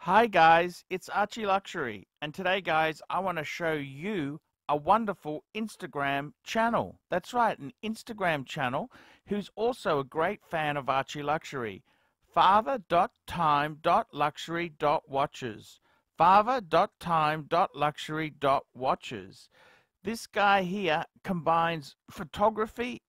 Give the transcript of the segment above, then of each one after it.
Hi guys, it's ArchieLuxury, and today guys I want to show you a wonderful Instagram channel. That's right, an Instagram channel who's also a great fan of ArchieLuxury. Father.time.luxury.watches. Father.time.luxury.watches. This guy here combines photography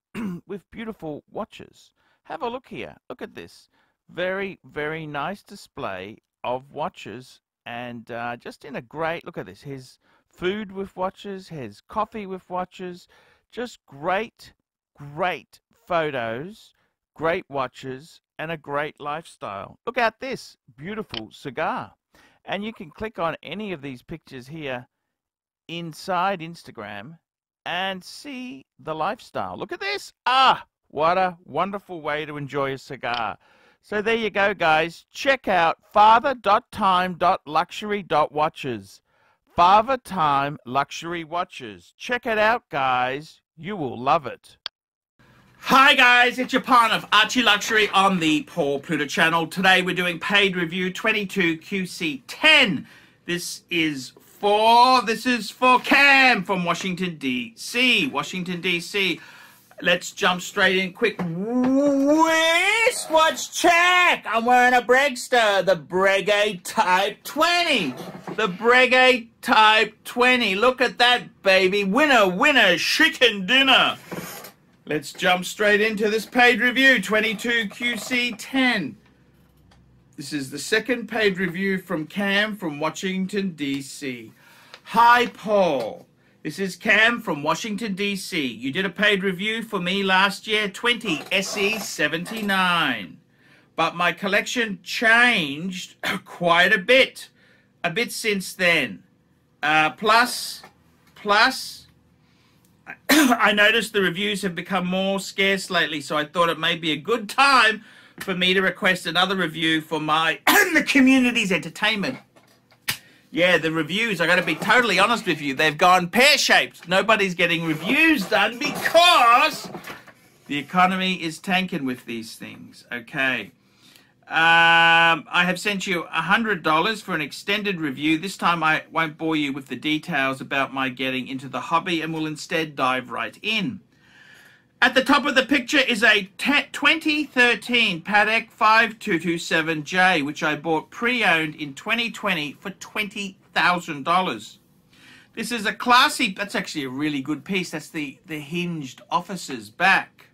with beautiful watches. Have a look here. Look at this. Very, very nice display of watches, and just in a great look at this. His food with watches, his coffee with watches, just great photos, great watches, and a great lifestyle. Look at this beautiful cigar, and you can click on any of these pictures here inside Instagram and see the lifestyle. Look at this. What a wonderful way to enjoy a cigar. So there you go, guys. Check out father.time.luxury.watches. Father Time Luxury Watches. Check it out, guys. You will love it. Hi guys, it's your partner of ArchieLuxury on the Paul Pluta channel. Today we're doing paid review 22QC10. This is for Cam from Washington DC. Let's jump straight in quick. Wristwatch check! I'm wearing a Bregster, the Breguet Type 20. The Breguet Type 20. Look at that, baby. Winner, chicken dinner. Let's jump straight into this paid review, 22QC10. This is the second paid review from Cam from Washington, D.C. Hi, Paul. This is Cam from Washington, D.C. You did a paid review for me last year, 20 SE79. But my collection changed quite a bit since then. Plus, I noticed the reviews have become more scarce lately, so I thought it may be a good time for me to request another review for my and the community's entertainment. Yeah, the reviews, I got to be totally honest with you, they've gone pear-shaped. Nobody's getting reviews done because the economy is tanking with these things. Okay. I have sent you $100 for an extended review. This time I won't bore you with the details about my getting into the hobby and will instead dive right in. At the top of the picture is a 2013 Patek 5227J, which I bought pre-owned in 2020 for $20,000. This is a classy, that's actually a really good piece. That's the hinged officer's back.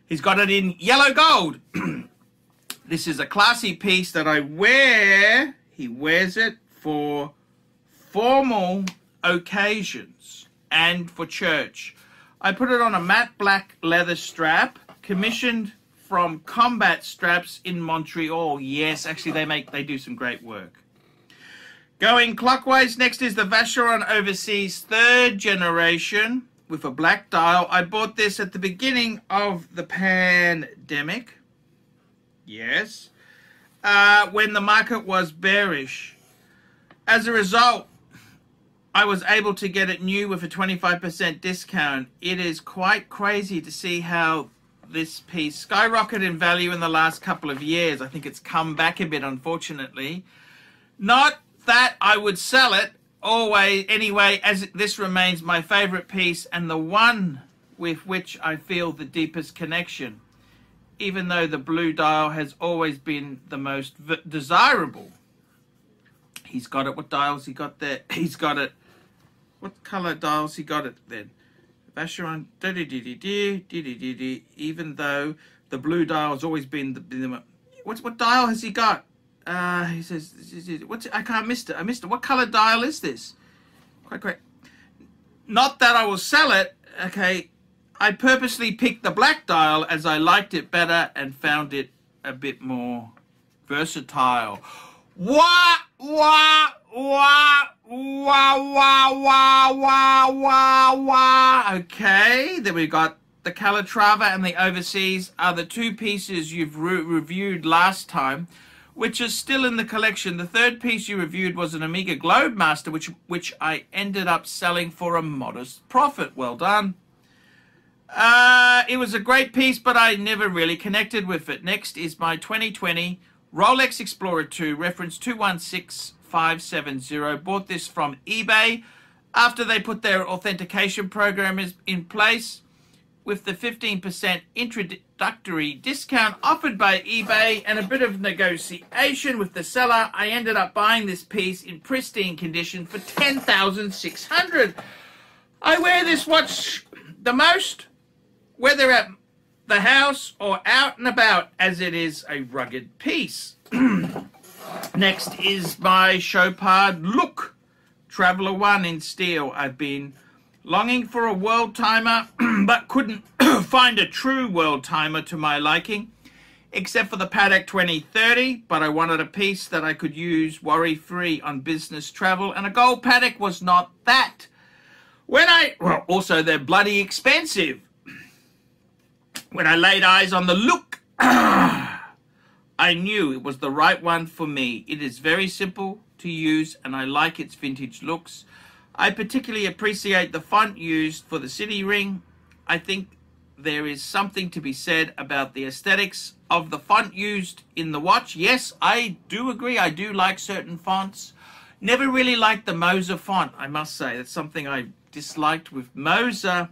He's got it in yellow gold. This is a classy piece that I wear. He wears it for formal occasions and for church. I put it on a matte black leather strap, commissioned from Combat Straps in Montreal. Yes, actually they do some great work. Going clockwise, next is the Vacheron Overseas 3rd generation with a black dial. I bought this at the beginning of the pandemic. Yes. When the market was bearish. As a result, I was able to get it new with a 25% discount. It is quite crazy to see how this piece skyrocketed in value in the last couple of years. I think it's come back a bit, unfortunately. Not that I would sell it always anyway, as this remains my favorite piece and the one with which I feel the deepest connection, even though the blue dial has always been the most desirable. He's got it. What dials he got there? He's got it. What color dials he got it then? Vacheron, even though the blue dial has always been the what dial has he got? He says, I missed it. What color dial is this? Quite. Not that I will sell it. Okay, I purposely picked the black dial as I liked it better and found it a bit more versatile. Okay, then we got the Calatrava and the Overseas are the two pieces you've reviewed last time, which is still in the collection. The third piece you reviewed was an Omega Globemaster, which I ended up selling for a modest profit. Well done. It was a great piece, but I never really connected with it. Next is my 2020 Rolex Explorer 2, reference 216570. Bought this from eBay after they put their authentication program in place. With the 15% introductory discount offered by eBay and a bit of negotiation with the seller, I ended up buying this piece in pristine condition for $10,600. I wear this watch the most, whether at the house or out and about, as it is a rugged piece. Next is my Chopard Look Traveler 1 in steel. I've been longing for a world timer, but couldn't find a true world timer to my liking, except for the Patek 2030, but I wanted a piece that I could use worry-free on business travel, and a gold Patek was not that. Well, also they're bloody expensive. When I laid eyes on the Look, I knew it was the right one for me. It is very simple to use, and I like its vintage looks. I particularly appreciate the font used for the city ring. I think there is something to be said about the aesthetics of the font used in the watch. Yes, I do agree. I do like certain fonts. Never really liked the Moser font, I must say. That's something I disliked with Moser.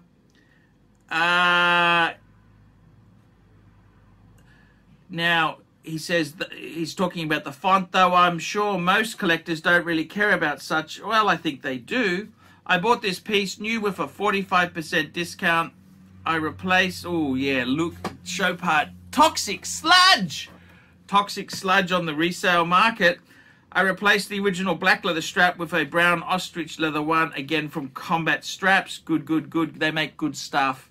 Now, he says that he's talking about the font, though I'm sure most collectors don't really care about such. Well, I think they do. I bought this piece new with a 45% discount. I replaced, oh yeah, look, Chopard, toxic sludge on the resale market. I replaced the original black leather strap with a brown ostrich leather one, again from Combat Straps. Good. They make good stuff.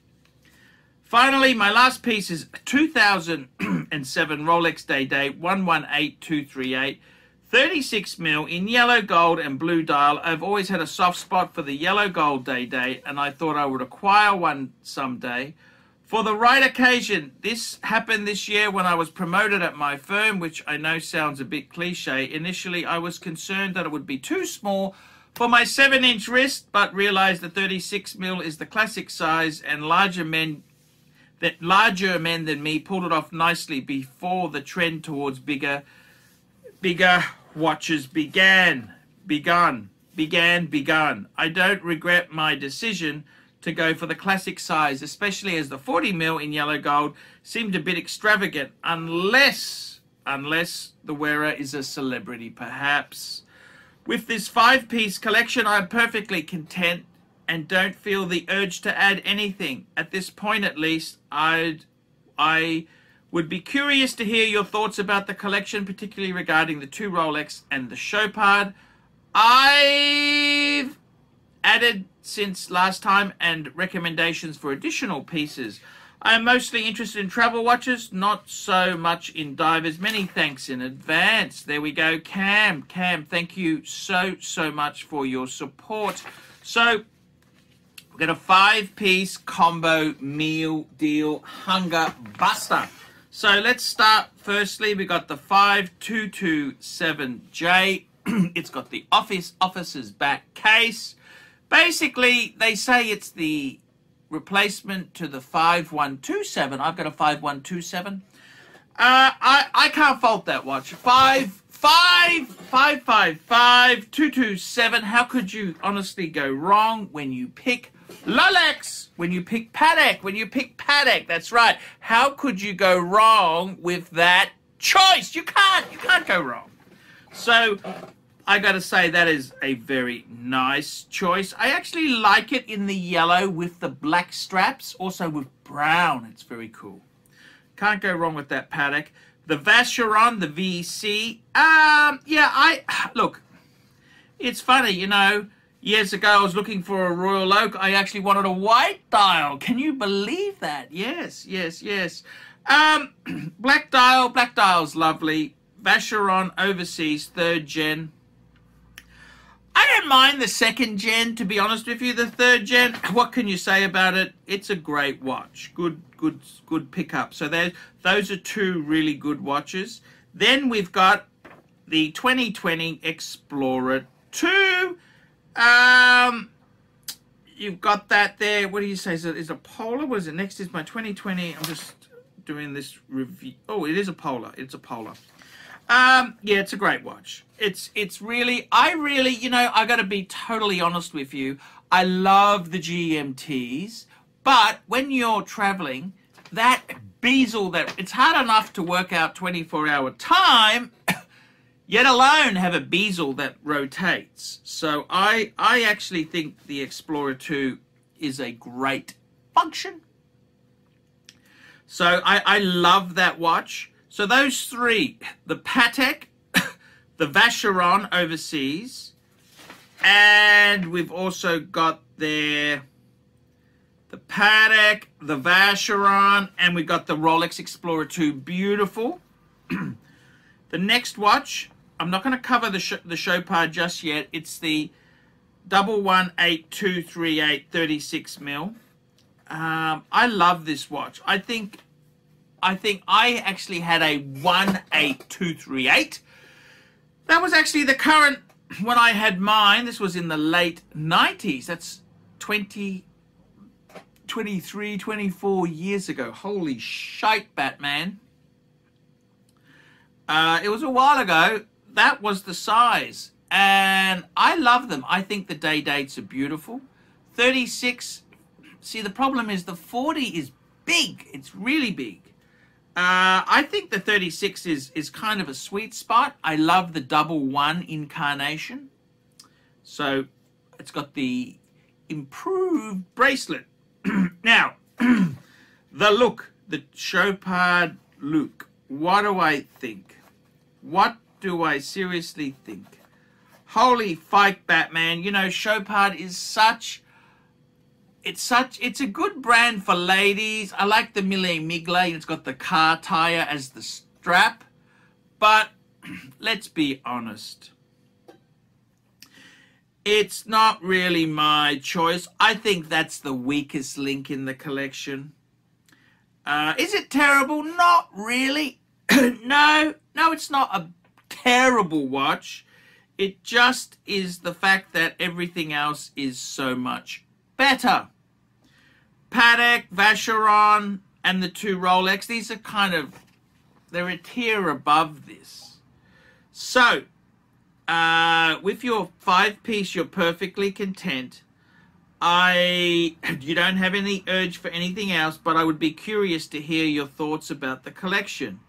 Finally, my last piece is 2007 Rolex Day 118238, 36mm in yellow, gold and blue dial. I've always had a soft spot for the yellow gold Day, and I thought I would acquire one someday. For the right occasion, this happened this year when I was promoted at my firm, which I know sounds a bit cliche. Initially, I was concerned that it would be too small for my 7-inch wrist, but realized that 36mm is the classic size, and larger men than me pulled it off nicely before the trend towards bigger watches began. I don't regret my decision to go for the classic size, especially as the 40mm in yellow gold seemed a bit extravagant, unless the wearer is a celebrity, perhaps. With this 5-piece collection, I'm perfectly content and don't feel the urge to add anything. At this point, at least, I would be curious to hear your thoughts about the collection, particularly regarding the 2 Rolex and the Chopard. I've added since last time, and recommendations for additional pieces. I am mostly interested in travel watches, not so much in divers. Many thanks in advance. There we go, Cam, thank you so much for your support. So, we've got a 5-piece combo meal deal hunger buster. So let's start. Firstly, we got the 5227J. It's got the officer's back case. Basically, they say it's the replacement to the 5127. I've got a 5127. I can't fault that watch. 227. How could you honestly go wrong when you pick Rolex, when you pick Patek, that's right. How could you go wrong with that choice? You can't go wrong. So, I gotta say that is a very nice choice. I actually like it in the yellow with the black straps, also with brown. It's very cool. Can't go wrong with that Patek. The Vacheron, the VC. Look, it's funny, you know. Years ago, I was looking for a Royal Oak. I actually wanted a white dial. Can you believe that? Yes. Black dial's lovely. Vacheron Overseas 3rd Gen. I don't mind the 2nd Gen, to be honest with you. The 3rd Gen, what can you say about it? It's a great watch. Good pickup. So those are 2 really good watches. Then we've got the 2020 Explorer 2. You've got that there. What do you say? Is it a Polar? What is it? Next is my 2020. I'm just doing this review. Oh, it is a Polar. It's a Polar. Yeah, it's a great watch. It's really, I really, you know, I got to be totally honest with you. I love the GMTs, but when you're traveling, that bezel, that it's hard enough to work out 24-hour time, yet alone have a bezel that rotates. So I actually think the Explorer 2 is a great function. So I love that watch. So those three, the Patek, the Vacheron overseas, and we've also got there the Patek, the Vacheron, and we've got the Rolex Explorer 2. Beautiful. The next watch, I'm not going to cover the Chopard just yet. It's the 118238 36 mil. I love this watch. I think I actually had a 18238. That was actually the current when I had mine. This was in the late 90s. That's 23, 24 years ago. Holy shite, Batman. It was a while ago. That was the size. And I love them. I think the day dates are beautiful. 36. See, the problem is the 40 is big. It's really big. I think the 36 is kind of a sweet spot. I love the 11 incarnation. So it's got the improved bracelet. Now, the look, the Chopard look. What do I think? What do I seriously think? Holy fight, Batman. You know, Chopard is such... It's a good brand for ladies. I like the Mille Miglia. It's got the car tire as the strap. But let's be honest. It's not really my choice. I think that's the weakest link in the collection. Is it terrible? Not really. No, it's not a terrible watch. It just is the fact that everything else is so much better. Patek, Vacheron, and the two Rolex, these are kind of, they're a tier above this. So, with your 5-piece, you're perfectly content. You don't have any urge for anything else, but I would be curious to hear your thoughts about the collection,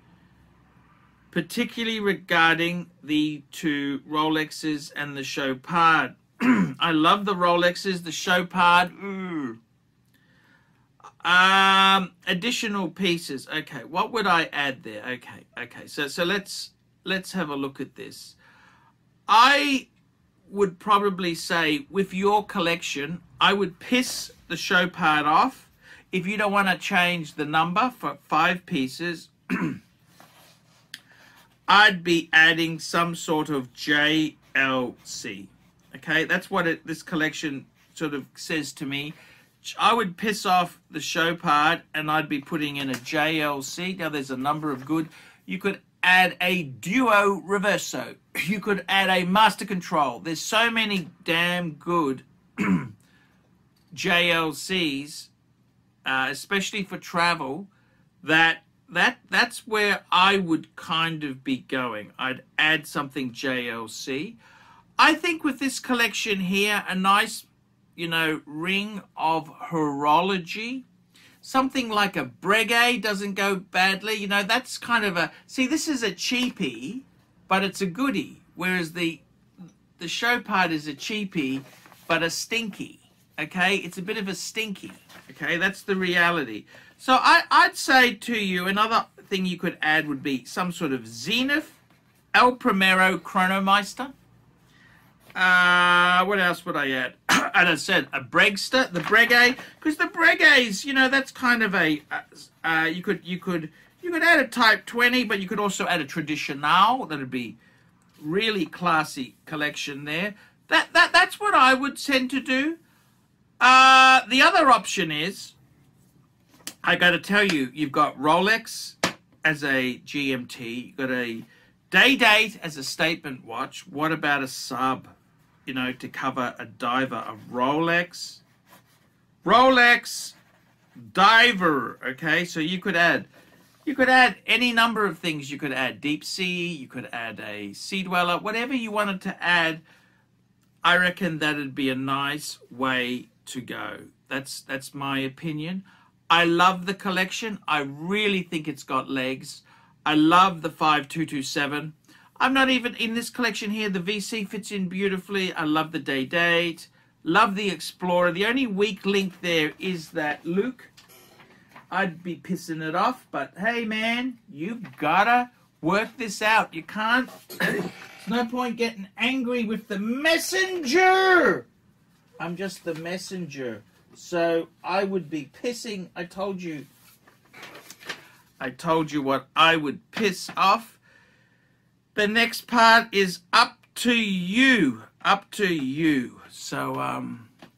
particularly regarding the two Rolexes and the Chopard. I love the Rolexes, the Chopard. Additional pieces. Okay, what would I add there? Okay. So let's have a look at this. I would probably say with your collection, I would piss the Chopard off. If you don't want to change the number for 5 pieces, I'd be adding some sort of JLC. Okay, that's what this collection sort of says to me. I would piss off the Chopard and I'd be putting in a JLC. Now there's a number of good. You could add a Duo Reverso. You could add a Master Control. There's so many damn good JLCs, especially for travel, that's where I would kind of be going. I'd add something JLC. I think with this collection here, a nice, ring of horology. Something like a Breguet doesn't go badly. That's kind of a... See, this is a cheapie, but it's a goodie. Whereas the Chopard is a cheapie, but a stinky. Okay? It's a bit of a stinky. Okay? That's the reality. So I'd say to you, another thing you could add would be some sort of Zenith, El Primero Chronomeister. What else would I add? And I said a Bregster, the Breguet, because the Breguets, that's kind of a you could add a Type 20, but you could also add a Traditional. That'd be really classy collection there. That's what I would tend to do. The other option is, I got to tell you, you've got Rolex as a GMT, you've got a Day Date as a statement watch. What about a sub? To cover a diver, a Rolex Diver, okay? So you could add, You could add any number of things. You could add deep sea, you could add a sea dweller, whatever you wanted to add. I reckon that'd be a nice way to go. That's my opinion. I love the collection. I really think it's got legs. I love the 5227. I'm not even in this collection here. The VC fits in beautifully. I love the day date. Love the Explorer. The only weak link there is that Luke. I'd be pissing it off, but hey man, you've gotta work this out. You can't, there's no point getting angry with the messenger. I'm just the messenger. So I would be pissing, I told you what I would piss off. The next part is up to you. Up to you. So,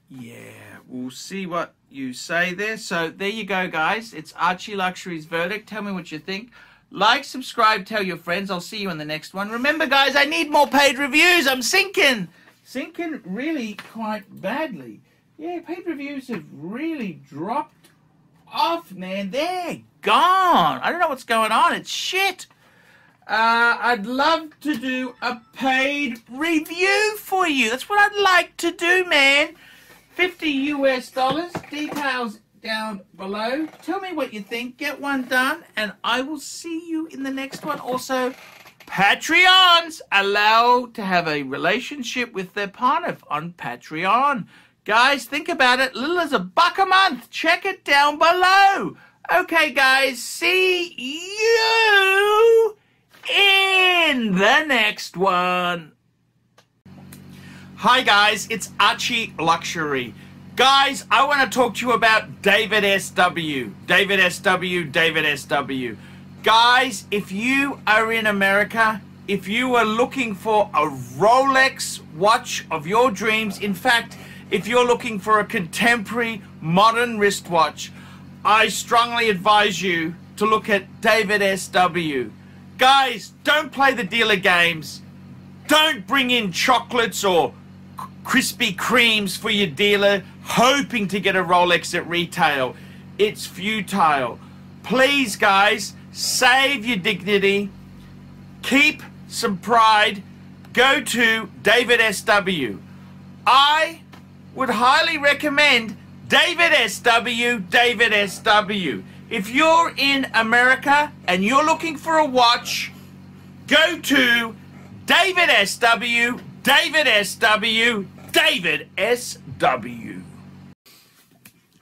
yeah, we'll see what you say there. So there you go, guys. It's Archie Luxury's verdict. Tell me what you think. Like, subscribe, tell your friends. I'll see you in the next one. Remember, guys, I need more paid reviews. I'm sinking really quite badly. Yeah, paid reviews have really dropped off, man. They're gone. I don't know what's going on. It's shit. I'd love to do a paid review for you. That's what I'd like to do, man. $50 US. Details down below. Tell me what you think. Get one done, and I will see you in the next one. Also, Patreons allowed to have a relationship with their partner on Patreon. Guys, think about it. Little as $1 a month. Check it down below. Okay, guys. See you in the next one. Hi, guys. It's Archie Luxury. Guys, I want to talk to you about David SW. David SW, David SW. Guys, if you are in America, if you are looking for a Rolex watch of your dreams, in fact, if you're looking for a contemporary modern wristwatch, I strongly advise you to look at David SW. Guys, don't play the dealer games. Don't bring in chocolates or Krispy Kremes for your dealer hoping to get a Rolex at retail. It's futile. Please, guys, save your dignity. Keep some pride. Go to David SW. I would highly recommend David SW, David SW. If you're in America and you're looking for a watch, go to David SW, David SW, David SW.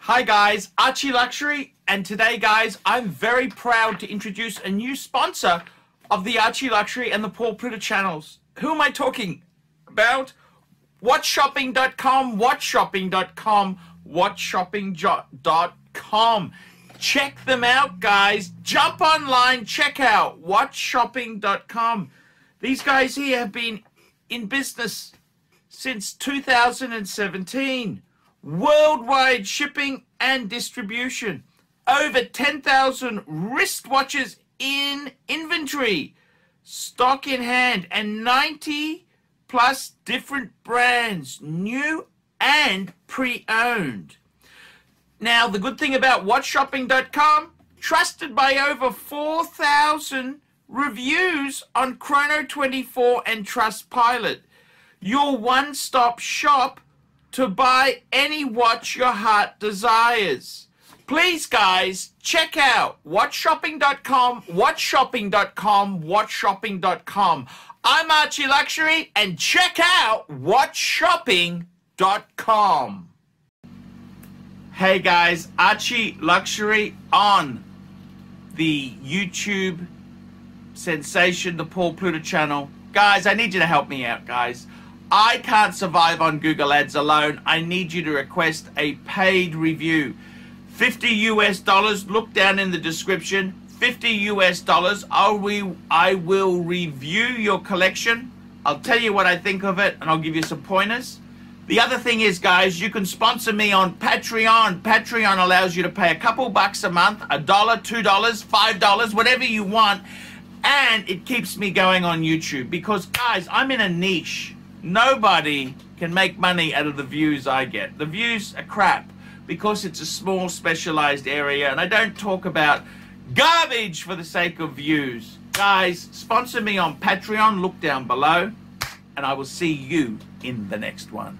Hi guys, Archie Luxury, and today guys, I'm very proud to introduce a new sponsor of the Archie Luxury and the Paul Pluta channels. Who am I talking about? WatchShopping.com, WatchShopping.com, WatchShopping.com. Check them out, guys. Jump online, check out WatchShopping.com. These guys here have been in business since 2017. Worldwide shipping and distribution. Over 10,000 wristwatches in inventory. Stock in hand. And 90 plus different brands. New and pre-owned. Now, the good thing about WatchShopping.com, trusted by over 4,000 reviews on Chrono24 and Trustpilot. Your one-stop shop to buy any watch your heart desires. Please, guys, check out WatchShopping.com, WatchShopping.com, WatchShopping.com. I'm Archie Luxury, and check out WatchShopping.com. Hey guys, Archie Luxury on the YouTube sensation, the Paul Pluta channel. Guys, I need you to help me out, guys. I can't survive on Google Ads alone. I need you to request a paid review. $50 US, look down in the description. $50 US, I will review your collection. I'll tell you what I think of it, and I'll give you some pointers. The other thing is, guys, you can sponsor me on Patreon. Patreon allows you to pay a couple bucks a month, $1, $2, $5, whatever you want, and it keeps me going on YouTube because, guys, I'm in a niche. Nobody can make money out of the views I get. The views are crap because it's a small, specialized area, and I don't talk about garbage for the sake of views. Guys, sponsor me on Patreon, look down below, and I will see you in the next one.